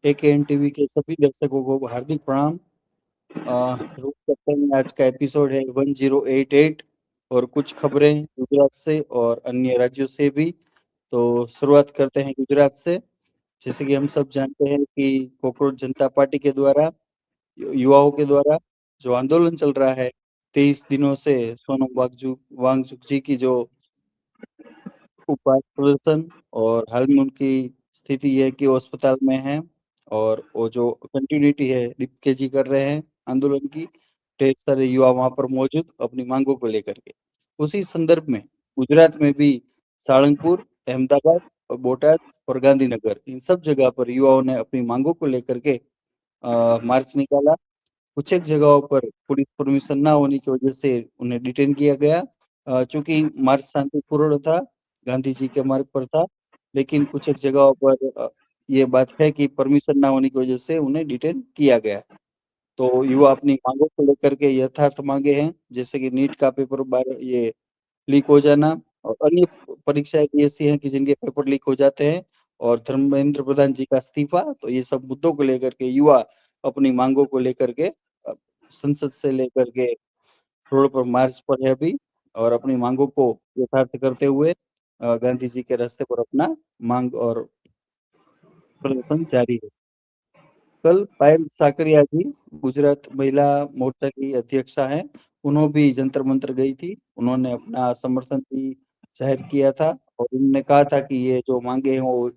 एकेएन TV के सभी दर्शकों को हार्दिक प्रणाम। शुरू करते हैं, आज का एपिसोड है 1088 और कुछ खबरें गुजरात से और अन्य राज्यों से भी। तो शुरुआत करते हैं गुजरात से। जैसे कि हम सब जानते हैं कि कॉकरोच जनता पार्टी के द्वारा युवाओं के द्वारा जो आंदोलन चल रहा है 23 दिनों से, सोनम वांगचुक जी की जो उपवास प्रदर्शन, और हाल में उनकी स्थिति ये है कि वो अस्पताल में है और वो जो कंटिन्यूटी है दीपके जी कर रहे हैं आंदोलन की। ढेर सारे युवा वहां पर मौजूद अपनी मांगों को लेकर के। उसी संदर्भ में गुजरात में भी सारंगपुर, अहमदाबाद और बोटाद और गांधीनगर, इन सब जगह पर युवाओं ने अपनी मांगों को लेकर के मार्च निकाला। कुछ एक जगहों पर पुलिस परमिशन ना होने की वजह से उन्हें डिटेन किया गया। चूंकि मार्च शांतिपूर्ण था, गांधी जी के मार्ग पर था, लेकिन कुछ एक जगहों पर ये बात है कि परमिशन ना होने की वजह से उन्हें डिटेन किया गया। तो युवा अपनी मांगों को लेकर के यथार्थ मांगे हैं, जैसे कि नीट का पेपर बार ये लीक हो जाना, और अन्य परीक्षाएं भी ऐसी हैं कि जिनके पेपर लीक हो जाते हैं, और धर्मेंद्र प्रधान जी का इस्तीफा। तो ये सब मुद्दों को लेकर के युवा अपनी मांगों को लेकर के संसद से लेकर के रोड पर मार्च पर है अभी, और अपनी मांगों को यथार्थ करते हुए गांधी जी के रास्ते पर अपना मांग और प्रदर्शन जारी है। कल पायल साकरिया जी, गुजरात महिला मोर्चा की अध्यक्षा हैं, उन्होंने भी जंतर मंतर गई थी। उन्होंने अपना समर्थन भी जाहिर किया था और उन्होंने कहा था कि ये जो मांगे हैं वो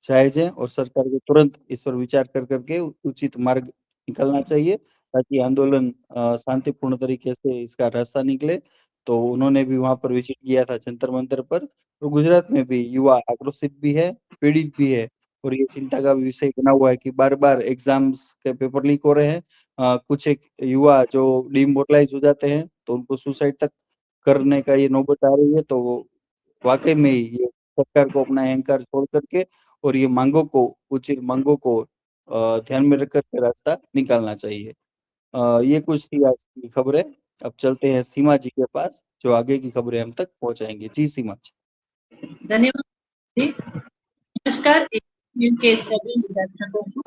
जायज हैं और सरकार को तुरंत इस पर विचार कर करके उचित मार्ग निकलना चाहिए, ताकि आंदोलन शांतिपूर्ण तरीके से इसका रास्ता निकले। तो उन्होंने भी वहां पर विजिट किया था जंतर मंतर पर। तो गुजरात में भी युवा आक्रोशित भी है, पीड़ित भी है, और ये चिंता का विषय बना हुआ है कि बार बार एग्जाम्स के पेपर लीक हो रहे हैं। कुछ एक युवा जो डिमोरलाइज हो जाते हैं तो उनको सुसाइड तक करने का ये नौबत आ रही है। तो वो वाकई में ही ये सरकार को अपना अहंकार छोड़ करके और ये मांगों को, उचित मांगों को ध्यान में रख करके रास्ता निकालना चाहिए। ये कुछ थी आज की खबरें। अब चलते हैं सीमा जी के पास, जो आगे की खबरें हम तक पहुंचाएंगे। जी सीमा जी। धन्यवाद जी। नमस्कार के सभी दर्शकों को।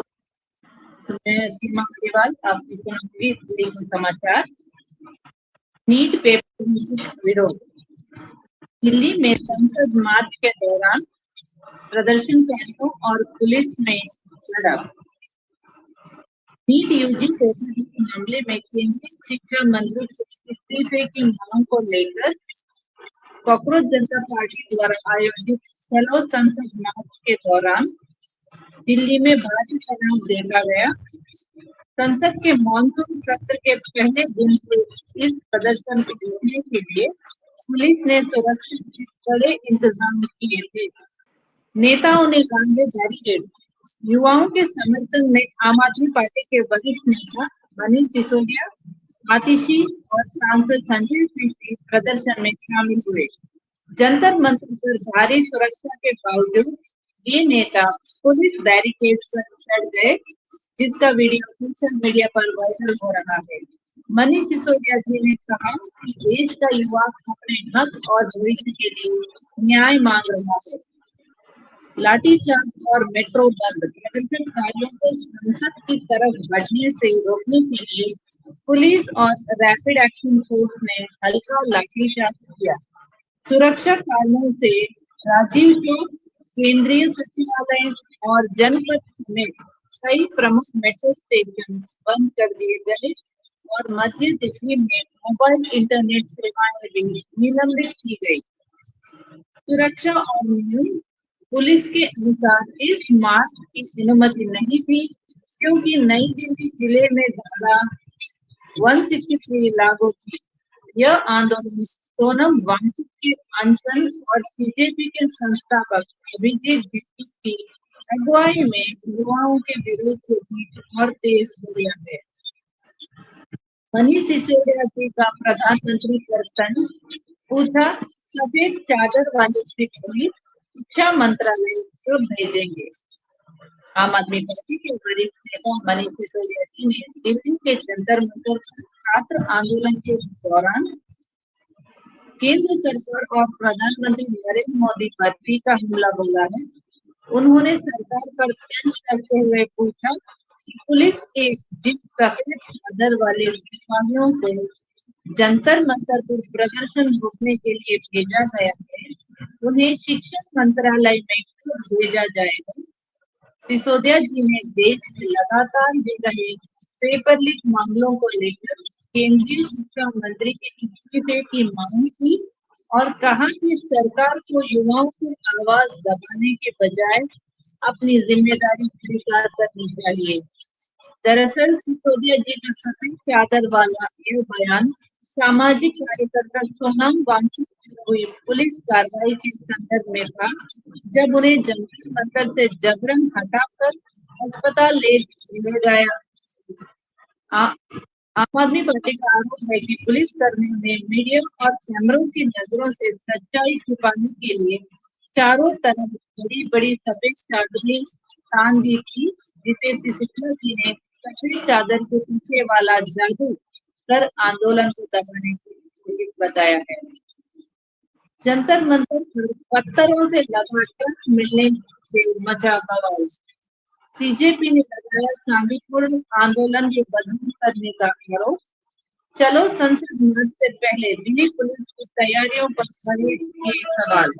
मैं सीमा अग्रवाल आपकी सुनाऊंगी दिल्ली के समाचार। नीट पेपर लीक विरोध। दिल्ली में संसद मार्च के दौरान प्रदर्शनकारियों और पुलिस में झड़प। नीट यूजी पेपर लीक मामले में केंद्रीय शिक्षा मंत्री के इस्तीफे की मांग को लेकर कॉकरोच जनता पार्टी द्वारा आयोजित चलो संसद मार्च के दौरान दिल्ली में भारी तनाव देखा गया। संसद के मॉनसून सत्र के पहले दिन से इस प्रदर्शन को रोकने के लिए पुलिस ने सुरक्षा के कड़े इंतजाम किए थे। नेताओं ने बांधे बैरिकेड। युवाओं के समर्थन में आम आदमी पार्टी के वरिष्ठ नेता मनीष सिसोदिया, आतिशी और सांसद संजय सिंह भी प्रदर्शन में शामिल हुए। जंतर मंतर पर भारी सुरक्षा के बावजूद ये नेता पुलिस बैरिकेड पर चढ़ गए, जिसका वीडियो सोशल मीडिया पर वायरल हो रहा है। मनीष सिसोदिया जी ने कहा कि देश का युवा अपने हक और भविष्य के लिए न्याय मांग रहा है। लाठीचार्ज और मेट्रो बंद। प्रदर्शनकारियों को संसद की तरफ बढ़ने से रोकने के लिए पुलिस और रैपिड एक्शन फोर्स ने हल्का लाठीचार्ज किया। सुरक्षा कारणों से राजीव चौक, केंद्रीय सचिवालय और जनपद समेत कई प्रमुख मेट्रो स्टेशन बंद कर दिए गए और मध्य दिल्ली में मोबाइल इंटरनेट सेवाएं भी निलंबित की गई। सुरक्षा और नियम। पुलिस के अनुसार इस मार्च की अनुमति नहीं थी, क्योंकि नई दिल्ली जिले में धारा 163 लागू थी। यह आंदोलन सोनम वांगचुक के अनशन और सीजेपी के संस्थापक अभिजीत दीक्षित की अगुवाई में युवाओं के विरोध के बीच और तेज हो गया है। मनीष सिसोदिया जी का प्रधानमंत्री पर तंज। पूछा, सफेद चादर वाली शिक्षा मंत्रालय कब भेजेंगे? आम आदमी पार्टी के वरिष्ठ नेता मनीष सिसोदिया जी ने दिल्ली के जंतर मंतर छात्र आंदोलन के दौरान केंद्र सरकार और प्रधानमंत्री नरेंद्र मोदी पर तीखा हमला बोला है। उन्होंने सरकार पर तंज कसते हुए पूछा कि पुलिस के जिस सफेद चादर वाले सिपाहियों को जंतर मंतर पर प्रदर्शन रोकने के लिए भेजा गया है, उन्हें शिक्षा मंत्रालय में क्यों भेजा जाएगा। सिसोदिया जी ने देश में लगातार दे रहे पेपर लीक मामलों को लेकर केंद्रीय शिक्षा मंत्री के इस्तीफे की मांग की और कहा कि सरकार को युवाओं की आवाज दबाने के बजाय अपनी जिम्मेदारी स्वीकार करनी चाहिए। दरअसल सिसोदिया जी का सफेद चादर वाला यह बयान सामाजिक कार्यकर्ता सोनम वांगचुक पर हुई पुलिस कार्रवाई के संदर्भ में था, जब उन्हें जंतर मंतर से जबरन हटाकर अस्पताल ले गया। आम आदमी पार्टी का आरोप है कि पुलिस कर्मियों ने मीडिया और कैमरों की नजरों से सच्चाई छुपाने के लिए चारों तरफ बड़ी बड़ी सफेद चादरें तान दी थी, जिसे सिसोदिया जी ने सफेद चादर के पीछे वाला जादू कर आंदोलन को दबाने की कोशिश बताया है। जंतर मंतर पर पत्थरों से लगातार मिलने से मचा बवाल। सीजेपी ने लगाया शांतिपूर्ण आंदोलन को बदनाम करने का आरोप। चलो संसद मार्च से पहले दिल्ली पुलिस की तैयारियों पर खड़े किए सवाल।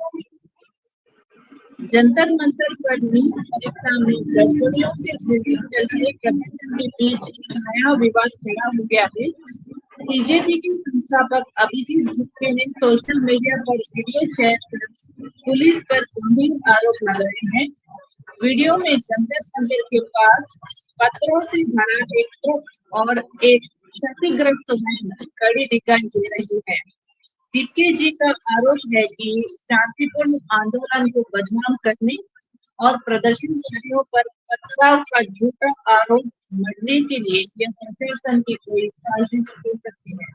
जंतर मंतर पर नीट परीक्षा में गड़बड़ियों के विरुद्ध चल रहे प्रदर्शन के बीच नया विवाद खड़ा हो गया है। बीजेपी के संस्थापक अभिजीत गुप्ते ने सोशल मीडिया पर वीडियो शेयर कर पुलिस पर गंभीर आरोप लगाए हैं। वीडियो में जंतर मंतर के पास पत्थरों से भरा एक ट्रक और एक क्षतिग्रस्त वैन खड़ी दिखाई दे रही है। दीपके जी का आरोप है कि शांतिपूर्ण आंदोलन को बदनाम करने और प्रदर्शनकारियों पर पथराव का झूठा आरोप मढ़ने के लिए यह प्रशासन की कोई साजिश हो सकती है।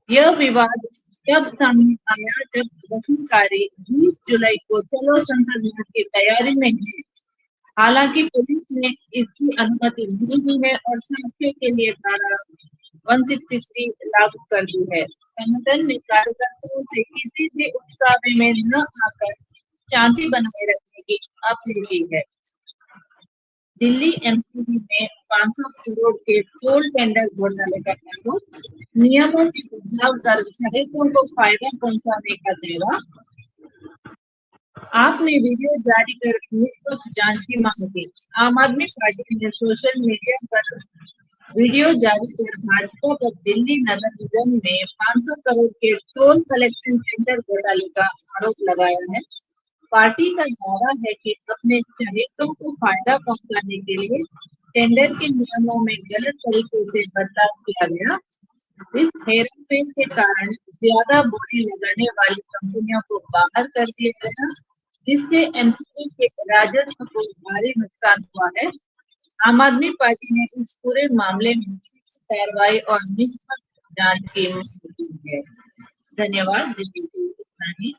यह विवाद तब सामने आया जब प्रदर्शनकारी 20 जुलाई को चलो संसद मार्च की तैयारी में है। हालांकि पुलिस ने इसकी अनुमति नहीं दी है और साक्ष्य के लिए धारा 163 लागू कर दी है। संगठन ने कार्यकर्ताओं से किसी भी उत्साह में न आकर शांति बनाए रखने की अपील की है। दिल्ली एमसीडी में 500 करोड़ के टोल टेंडर घोटाले का आरोप, नियमों के बदलाव कर श्रमिकों को फायदा पहुंचाने का दावा। आपने वीडियो जारी कर निष्पक्ष जांच की मांग की। आम आदमी पार्टी ने सोशल मीडिया पर वीडियो जारी कर भाजपा पर दिल्ली नगर निगम में 500 करोड़ के टोल कलेक्शन टेंडर घोटाले का आरोप लगाया है। पार्टी का दावा है कि अपने चहेतों को फायदा पहुंचाने के लिए टेंडर के नियमों में गलत तरीके से बदलाव किया गया। इस हेरफेर के कारण ज्यादा बोली लगाने वाली कंपनियों को बाहर कर दिया गया, जिससे एमसीडी के राजस्व को भारी नुकसान हुआ है। आम आदमी पार्टी ने इस पूरे मामले में कार्रवाई और निष्पक्ष जांच की मांग की है। धन्यवाद। इतना ही।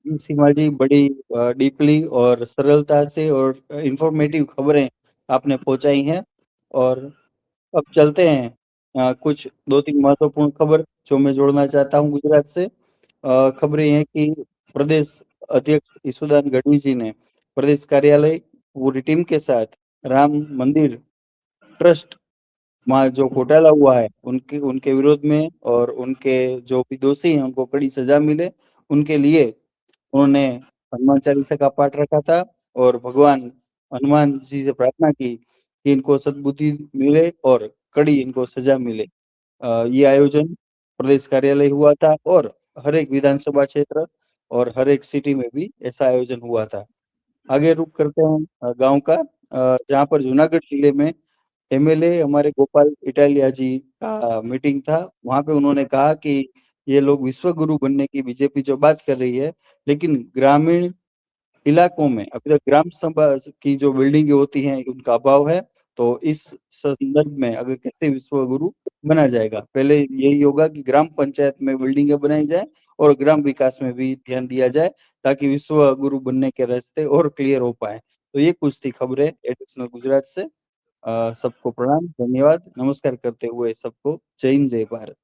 सीमा जी, बड़ी डीपली और सरलता से और इंफॉर्मेटिव खबरें आपने पहुंचाई हैं। और अब चलते हैं कुछ 2-3 महत्वपूर्ण खबर जो मैं जोड़ना चाहता हूं गुजरात से। खबर ये है कि प्रदेश अध्यक्ष ईसुदान गढ़वी जी ने प्रदेश कार्यालय पूरी टीम के साथ राम मंदिर ट्रस्ट में जो घोटाला हुआ है उनके उनके विरोध में और उनके जो भी दोषी हैं उनको कड़ी सजा मिले उनके लिए उन्होंने हनुमान चालीसा का पाठ रखा था और भगवान हनुमान जी से प्रार्थना की कि इनको सद्बुद्धि मिले और कड़ी इनको सजा मिले। ये आयोजन प्रदेश कार्यालय हुआ था और हर एक विधानसभा क्षेत्र और हर एक सिटी में भी ऐसा आयोजन हुआ था। आगे रुख करते हैं गांव का, जहां पर जूनागढ़ जिले में एमएलए हमारे गोपाल इटालिया जी का मीटिंग था। वहां पे उन्होंने कहा कि ये लोग विश्व गुरु बनने की बीजेपी जो बात कर रही है, लेकिन ग्रामीण इलाकों में अभी तक ग्राम सभा की जो बिल्डिंगें होती हैं उनका अभाव है तो इस संदर्भ में अगर कैसे विश्व गुरु बना जाएगा, पहले यही होगा कि ग्राम पंचायत में बिल्डिंगें बनाई जाए और ग्राम विकास में भी ध्यान दिया जाए, ताकि विश्व गुरु बनने के रास्ते और क्लियर हो पाए। तो ये कुछ थी खबरें एडिशनल गुजरात से। सबको प्रणाम, धन्यवाद, नमस्कार करते हुए सबको जय हिंद, जय भारत।